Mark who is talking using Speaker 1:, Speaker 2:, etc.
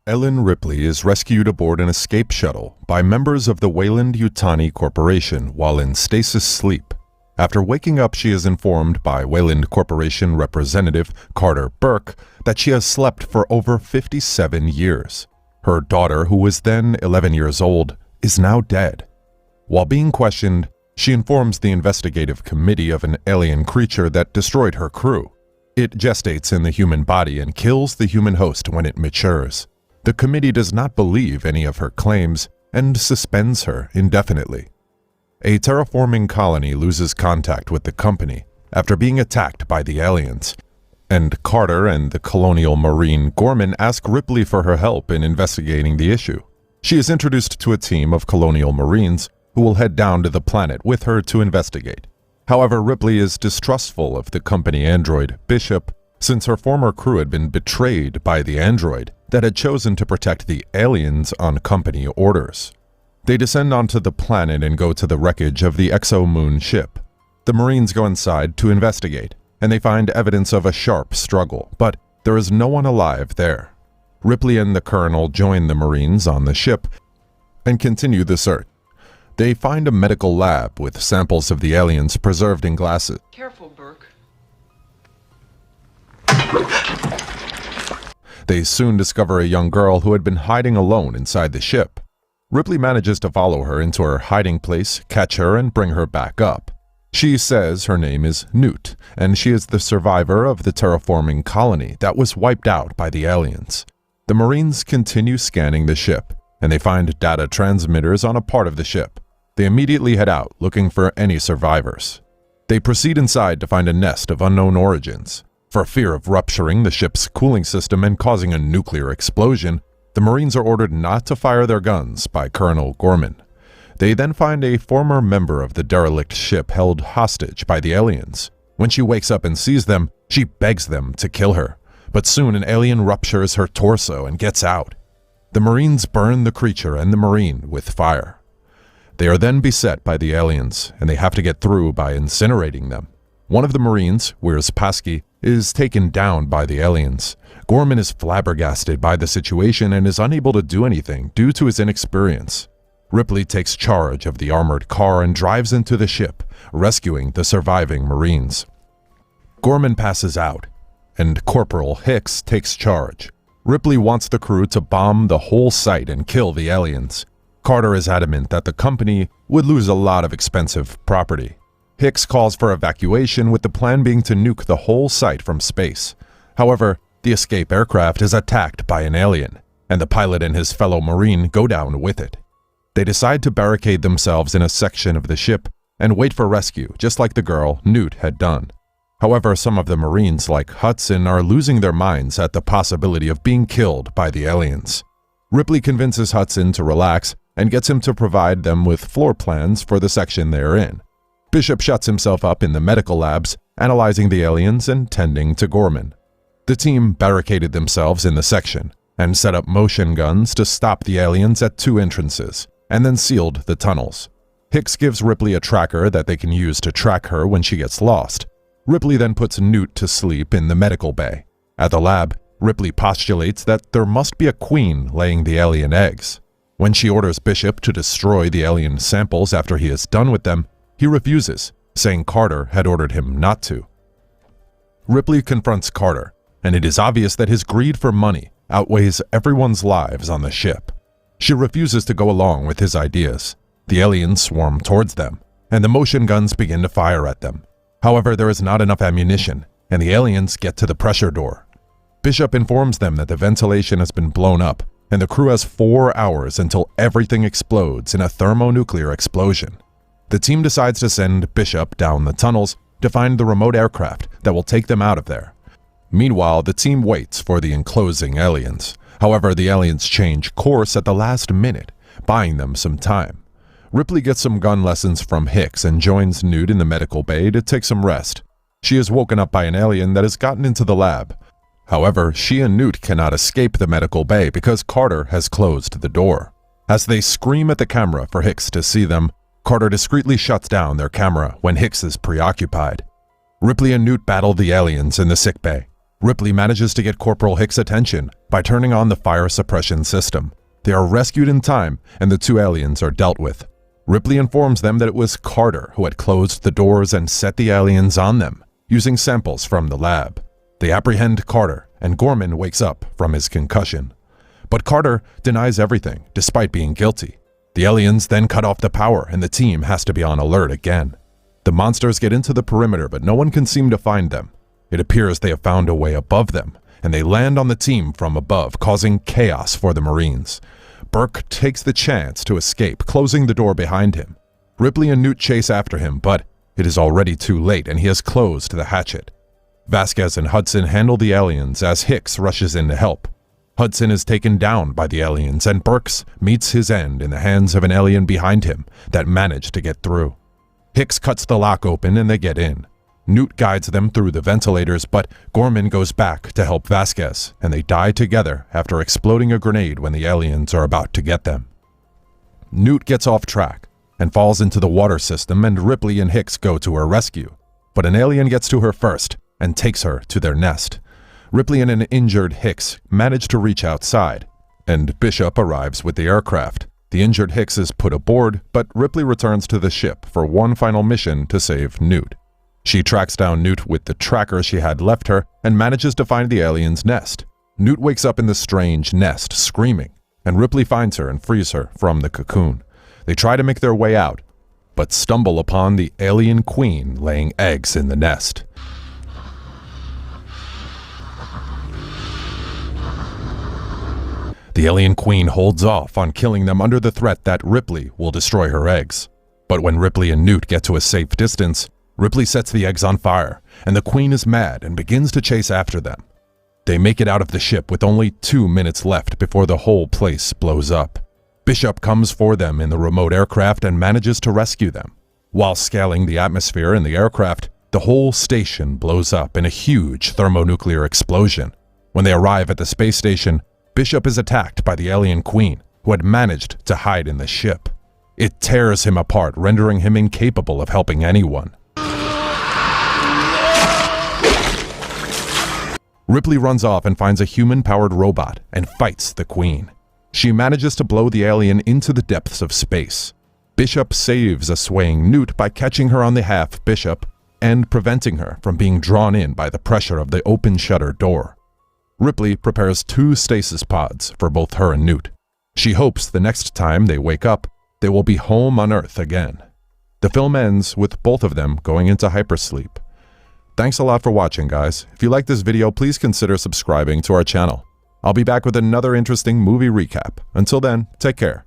Speaker 1: Ellen Ripley is rescued aboard an escape shuttle by members of the Weyland-Yutani Corporation while in stasis sleep. After waking up, she is informed by Weyland Corporation representative Carter Burke that she has slept for over 57 years. Her daughter, who was then 11 years old, is now dead. While being questioned, she informs the investigative committee of an alien creature that destroyed her crew. It gestates in the human body and kills the human host when it matures. The committee does not believe any of her claims and suspends her indefinitely. A terraforming colony loses contact with the company after being attacked by the aliens, and Carter and the colonial marine Gorman ask Ripley for her help in investigating the issue. She is introduced to a team of colonial marines who will head down to the planet with her to investigate. However, Ripley is distrustful of the company android Bishop since her former crew had been betrayed by the android that had chosen to protect the aliens on company orders. They descend onto the planet and go to the wreckage of the exo-moon ship. The Marines go inside to investigate, and they find evidence of a sharp struggle, but there is no one alive there. Ripley and the Colonel join the Marines on the ship and continue the search. They find a medical lab with samples of the aliens preserved in glasses.
Speaker 2: Careful, Burke.
Speaker 1: They soon discover a young girl who had been hiding alone inside the ship. Ripley manages to follow her into her hiding place, catch her, and bring her back up. She says her name is Newt, and she is the survivor of the terraforming colony that was wiped out by the aliens. The Marines continue scanning the ship, and they find data transmitters on a part of the ship. They immediately head out looking for any survivors. They proceed inside to find a nest of unknown origins. For fear of rupturing the ship's cooling system and causing a nuclear explosion, the Marines are ordered not to fire their guns by Colonel Gorman. They then find a former member of the derelict ship held hostage by the aliens. When she wakes up and sees them, she begs them to kill her. But soon an alien ruptures her torso and gets out. The Marines burn the creature and the Marine with fire. They are then beset by the aliens, and they have to get through by incinerating them. One of the Marines, Pasky, is taken down by the aliens. Gorman is flabbergasted by the situation and is unable to do anything due to his inexperience. Ripley takes charge of the armored car and drives into the ship, rescuing the surviving Marines. Gorman passes out, and Corporal Hicks takes charge. Ripley wants the crew to bomb the whole site and kill the aliens. Carter is adamant that the company would lose a lot of expensive property. Hicks calls for evacuation, with the plan being to nuke the whole site from space. However, the escape aircraft is attacked by an alien, and the pilot and his fellow Marine go down with it. They decide to barricade themselves in a section of the ship and wait for rescue, just like the girl Newt had done. However, some of the Marines, like Hudson, are losing their minds at the possibility of being killed by the aliens. Ripley convinces Hudson to relax and gets him to provide them with floor plans for the section they are in. Bishop shuts himself up in the medical labs, analyzing the aliens and tending to Gorman. The team barricaded themselves in the section and set up motion guns to stop the aliens at 2 entrances, and then sealed the tunnels. Hicks gives Ripley a tracker that they can use to track her when she gets lost. Ripley then puts Newt to sleep in the medical bay. At the lab, Ripley postulates that there must be a queen laying the alien eggs. When she orders Bishop to destroy the alien samples after he is done with them, he refuses, saying Carter had ordered him not to. Ripley confronts Carter, and it is obvious that his greed for money outweighs everyone's lives on the ship. She refuses to go along with his ideas. The aliens swarm towards them, and the motion guns begin to fire at them. However, there is not enough ammunition, and the aliens get to the pressure door. Bishop informs them that the ventilation has been blown up, and the crew has 4 hours until everything explodes in a thermonuclear explosion. The team decides to send Bishop down the tunnels to find the remote aircraft that will take them out of there. Meanwhile, the team waits for the enclosing aliens. However, the aliens change course at the last minute, buying them some time. Ripley gets some gun lessons from Hicks and joins Newt in the medical bay to take some rest. She is woken up by an alien that has gotten into the lab. However, she and Newt cannot escape the medical bay because Carter has closed the door. As they scream at the camera for Hicks to see them, Carter discreetly shuts down their camera when Hicks is preoccupied. Ripley and Newt battle the aliens in the sickbay. Ripley manages to get Corporal Hicks' attention by turning on the fire suppression system. They are rescued in time, and the two aliens are dealt with. Ripley informs them that it was Carter who had closed the doors and set the aliens on them, using samples from the lab. They apprehend Carter, and Gorman wakes up from his concussion. But Carter denies everything, despite being guilty. The aliens then cut off the power, and the team has to be on alert again. The monsters get into the perimeter, but no one can seem to find them. It appears they have found a way above them, and they land on the team from above, causing chaos for the Marines. Burke takes the chance to escape, closing the door behind him. Ripley and Newt chase after him, but it is already too late, and he has closed the hatchet. Vasquez and Hudson handle the aliens as Hicks rushes in to help. Hudson is taken down by the aliens, and Burks meets his end in the hands of an alien behind him that managed to get through. Hicks cuts the lock open and they get in. Newt guides them through the ventilators, but Gorman goes back to help Vasquez, and they die together after exploding a grenade when the aliens are about to get them. Newt gets off track and falls into the water system, and Ripley and Hicks go to her rescue. But an alien gets to her first and takes her to their nest. Ripley and an injured Hicks manage to reach outside, and Bishop arrives with the aircraft. The injured Hicks is put aboard, but Ripley returns to the ship for one final mission to save Newt. She tracks down Newt with the tracker she had left her and manages to find the alien's nest. Newt wakes up in the strange nest, screaming, and Ripley finds her and frees her from the cocoon. They try to make their way out, but stumble upon the alien queen laying eggs in the nest. The alien queen holds off on killing them under the threat that Ripley will destroy her eggs. But when Ripley and Newt get to a safe distance, Ripley sets the eggs on fire, and the queen is mad and begins to chase after them. They make it out of the ship with only 2 minutes left before the whole place blows up. Bishop comes for them in the remote aircraft and manages to rescue them. While scaling the atmosphere in the aircraft, the whole station blows up in a huge thermonuclear explosion. When they arrive at the space station, Bishop is attacked by the alien queen, who had managed to hide in the ship. It tears him apart, rendering him incapable of helping anyone. Ripley runs off and finds a human-powered robot and fights the queen. She manages to blow the alien into the depths of space. Bishop saves a swaying Newt by catching her on the half-Bishop and preventing her from being drawn in by the pressure of the open shutter door. Ripley prepares 2 stasis pods for both her and Newt. She hopes the next time they wake up, they will be home on Earth again. The film ends with both of them going into hypersleep. Thanks a lot for watching, guys. If you like this video, please consider subscribing to our channel. I'll be back with another interesting movie recap. Until then, take care.